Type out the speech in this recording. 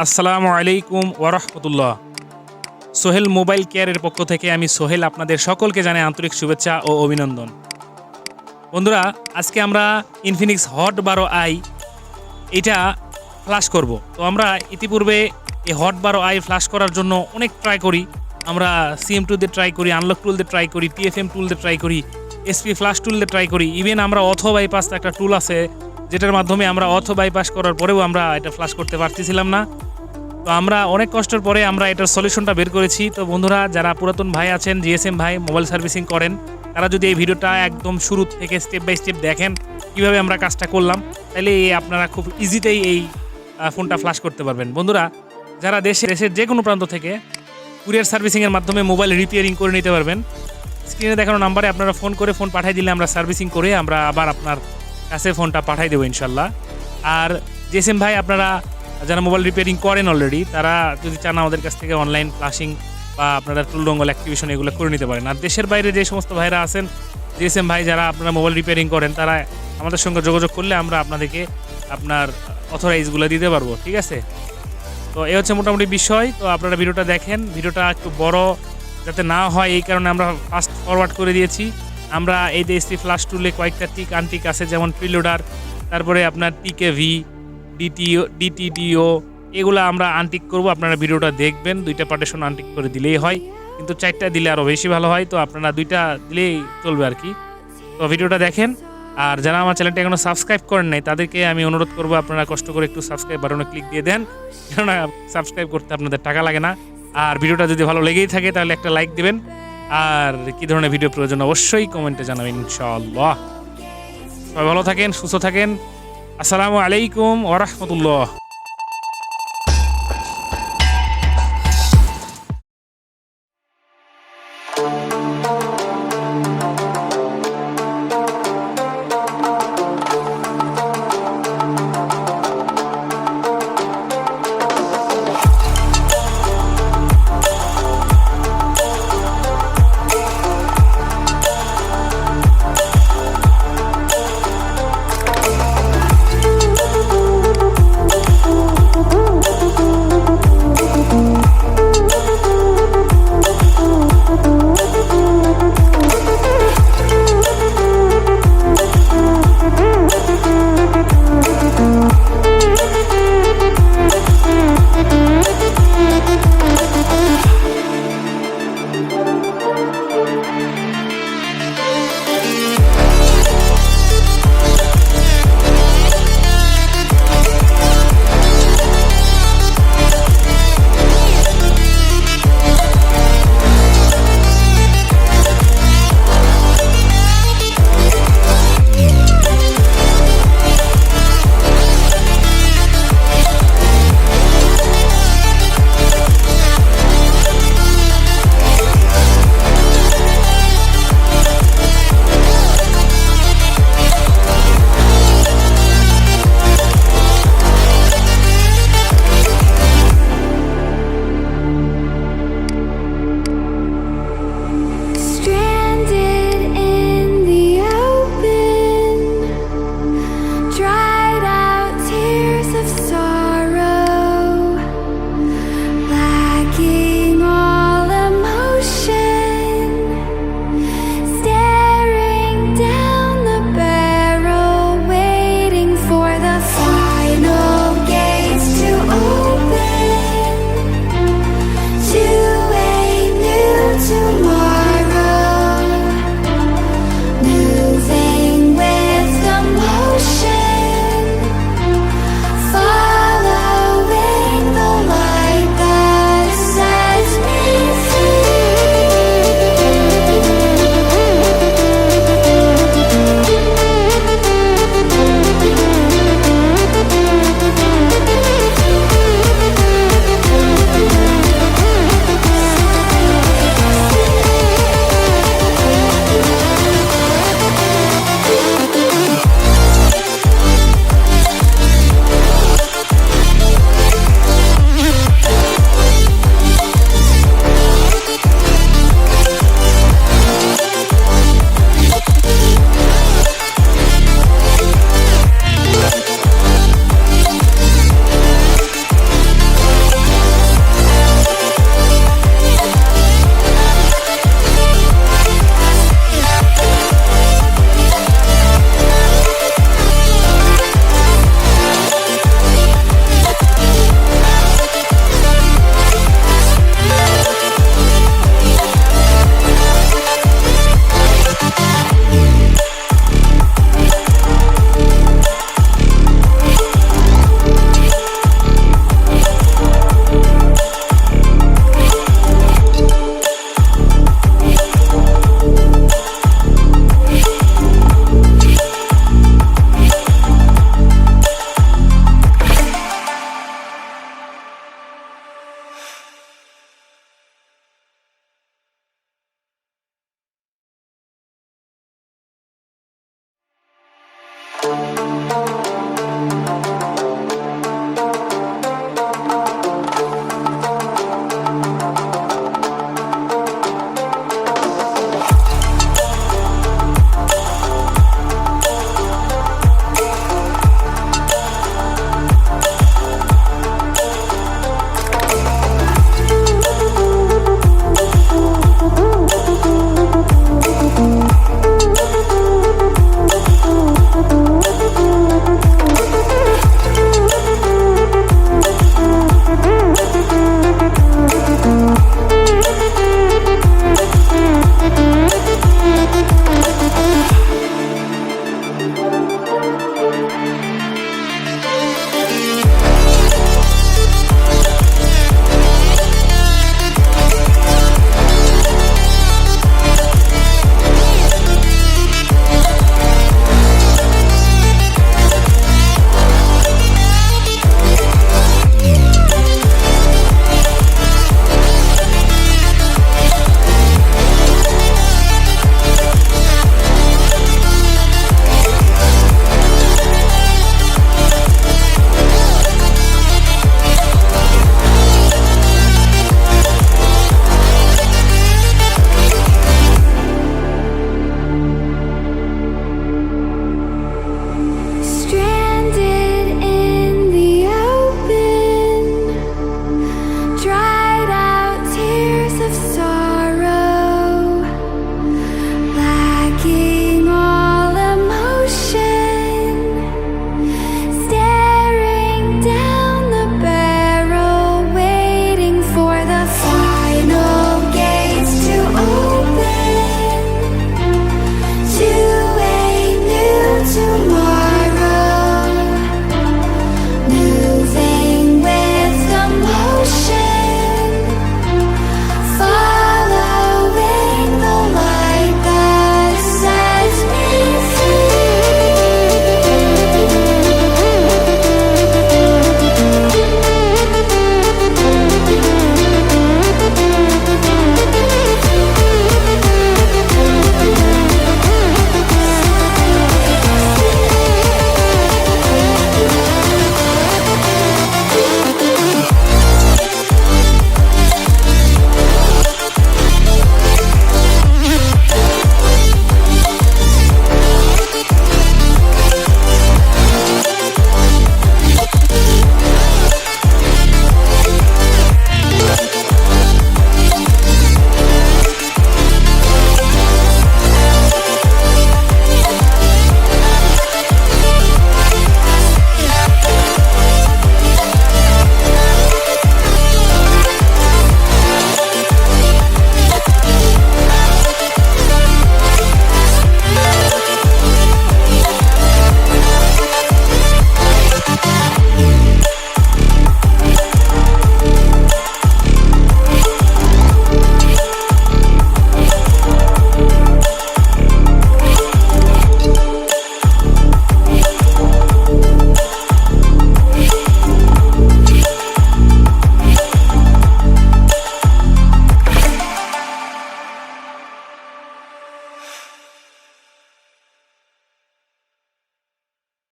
আসসালামু আলাইকুম ওরহমতুল্লাহ। সোহেল মোবাইল কেয়ারের পক্ষ থেকে আমি সোহেল আপনাদের সকলকে জানাই আন্তরিক শুভেচ্ছা ও অভিনন্দন। বন্ধুরা, আজকে আমরা ইনফিনিক্স হট 12i এটা ফ্ল্যাশ করব। তো আমরা ইতিপূর্বে এই হট 12i ফ্ল্যাশ করার জন্য অনেক ট্রাই করি। আমরা CM2 দিয়ে ট্রাই করি, আনলক টুল দিয়ে ট্রাই করি, TFM টুল দিয়ে ট্রাই করি, SP ফ্ল্যাশ টুল দিয়ে ট্রাই করি। ইভেন আমরা অথো বাইপাস একটা টুল আছে যেটার মাধ্যমে আমরা অথো বাইপাস করার পরেও আমরা এটা ফ্ল্যাশ করতে পারতেছিলাম না। তো আমরা অনেক কষ্টের পরে আমরা এটার সলিউশনটা বের করেছি। তো বন্ধুরা, যারা পুরাতন ভাই আছেন, GSM ভাই মোবাইল সার্ভিসিং করেন, তারা যদি এই ভিডিওটা একদম শুরু থেকে স্টেপ বাই স্টেপ দেখেন কীভাবে আমরা কাজটা করলাম, তাহলে আপনারা খুব ইজিতেই এই ফোনটা ফ্ল্যাশ করতে পারবেন। বন্ধুরা, যারা দেশের যে কোনো প্রান্ত থেকে কুরিয়ার সার্ভিসিংয়ের মাধ্যমে মোবাইল রিপেয়ারিং করে নিতে পারবেন, স্ক্রিনে দেখানো নাম্বারে আপনারা ফোন করে ফোন পাঠিয়ে দিলে আমরা সার্ভিসিং করে আমরা আবার আপনার কাছে ফোনটা পাঠিয়ে দেবো ইনশাল্লাহ। আর GSM ভাই, আপনারা যারা মোবাইল রিপেয়ারিং করেন অলরেডি, তারা যদি চান আমাদের কাছ থেকে অনলাইন ফ্লাশিং বা আপনারা টুল ডঙ্গল অ্যাক্টিভেশন এগুলো করে নিতে পারেন। আর দেশের বাইরে যে সমস্ত ভাইরা আছেন, GSM ভাই যারা আপনারা মোবাইল রিপেয়ারিং করেন, তারা আমাদের সঙ্গে যোগাযোগ করলে আমরা আপনাদেরকে আপনার অথরাইজগুলো দিতে পারবো, ঠিক আছে? তো এই হচ্ছে মোটামুটি বিষয়। তো আপনারা ভিডিওটা দেখেন, ভিডিওটা একটু বড় যাতে না হয় এই কারণে আমরা ফাস্ট ফরওয়ার্ড করে দিয়েছি। আমরা এই যে SP ফ্ল্যাশ টুলে কয়েকটা টিক আনটিক আছে, যেমন প্রিলোডার, তারপরে আপনার TKV, DTDO, এগুলো আমরা আনটিক করব। আপনারা ভিডিওটা দেখবেন, 2টা পার্টিশন আনটিক করে দিলেই হয়, কিন্তু 4টা দিলে আরও বেশি ভালো হয়। তো আপনারা 2টা দিলেই চলবে আর কি। তো ভিডিওটা দেখেন। আর যারা আমার চ্যানেলটা এখনো সাবস্ক্রাইব করেন নাই, তাদেরকে আমি অনুরোধ করব আপনারা কষ্ট করে একটু সাবস্ক্রাইব বাটনে ক্লিক দিয়ে দেন, কেননা সাবস্ক্রাইব করতে আপনাদের টাকা লাগে না। আর ভিডিওটা যদি ভালো লেগেই থাকে তাহলে একটা লাইক দিবেন। আর কী ধরনের ভিডিও প্রয়োজন অবশ্যই কমেন্টে জানাবেন ইনশাআল্লাহ। সবাই ভালো থাকেন, সুস্থ থাকেন। আসসালামু আলাইকুম ওয়া রাহমাতুল্লাহ।